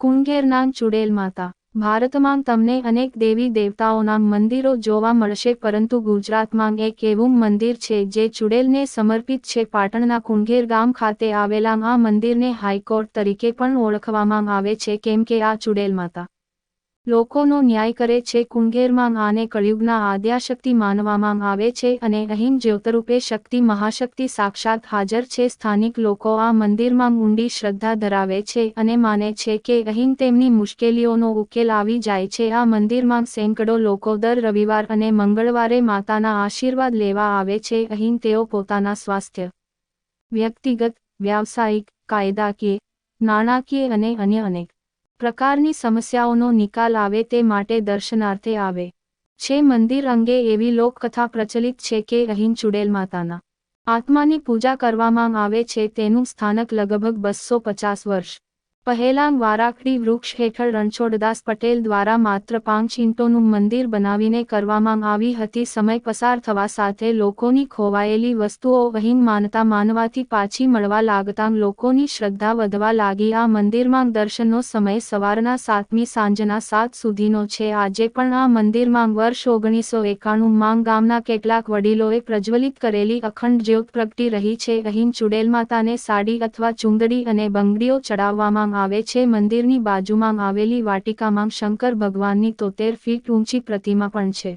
કુંગેરના ચુડેલ માતા. ભારતમાં તમને અનેક દેવી દેવતાઓના મંદિરો જોવા મળશે, પરંતુ ગુજરાતમાં એક એવું મંદિર છે જે ચુડેલને સમર્પિત છે. પાટણના કુંગેર ગામ ખાતે આવેલા આ મંદિરને હાઈકોર્ટ તરીકે પણ ઓળખવામાં આવે છે, કેમ કે આ ચુડેલ માતા લોકોનો ન્યાય કરે છે. કુંગેરમાં આને કળિયુગના આદ્યાશક્તિ માનવામાં આવે છે અને અહીં જ્યોતરૂપે શક્તિ મહાશક્તિ સાક્ષાત હાજર છે. સ્થાનિક લોકો આ મંદિરમાં ઊંડી શ્રદ્ધા ધરાવે છે અને માને છે કે અહીં તેમની મુશ્કેલીઓનો ઉકેલ આવી જાય છે. આ મંદિરમાં સેંકડો લોકો દર રવિવાર અને મંગળવારે માતાના આશીર્વાદ લેવા આવે છે. અહીં તેઓ પોતાના સ્વાસ્થ્ય, વ્યક્તિગત, વ્યાવસાયિક, કાયદાકીય, નાણાકીય અને અન્ય અનેક પ્રકારની સમસ્યાઓનો નિકાલ આવે તે માટે દર્શનાર્થે આવે છે. મંદિર અંગે એવી લોકકથા પ્રચલિત છે કે અહીં ચુડેલ માતાના આત્માની પૂજા કરવામાં આવે છે. તેનું સ્થાનક લગભગ 250 વર્ષ પહેલાં વારાખડી વૃક્ષ હેઠળ રણછોડદાસ પટેલ દ્વારા માત્ર 5 ઈંટોનું મંદિર બનાવીને કરવામાં આવી હતી. સમય પસાર થવા સાથે લોકોની ખોવાયેલી વસ્તુઓ અહીં માનવાથી પાછી મળવા લાગતાં લોકોની શ્રદ્ધા વધવા લાગી. આ મંદિરમાં દર્શનનો સમય સવારના 7થી સાંજના 7 સુધીનો છે. આજે પણ આ મંદિરમાં વર્ષ 1991માં ગામના કેટલાક વડીલોએ પ્રજ્વલિત કરેલી અખંડ જ્યોત પ્રગટી રહી છે. અહીં ચુડેલ માતાને સાડી અથવા ચુંદડી અને બંગડીઓ ચડાવવામાં આવે છે. મંદિરની બાજુમાં આવેલી વાટિકામાં શંકર ભગવાનની 73 ફીટ ઊંચી પ્રતિમા પણ છે.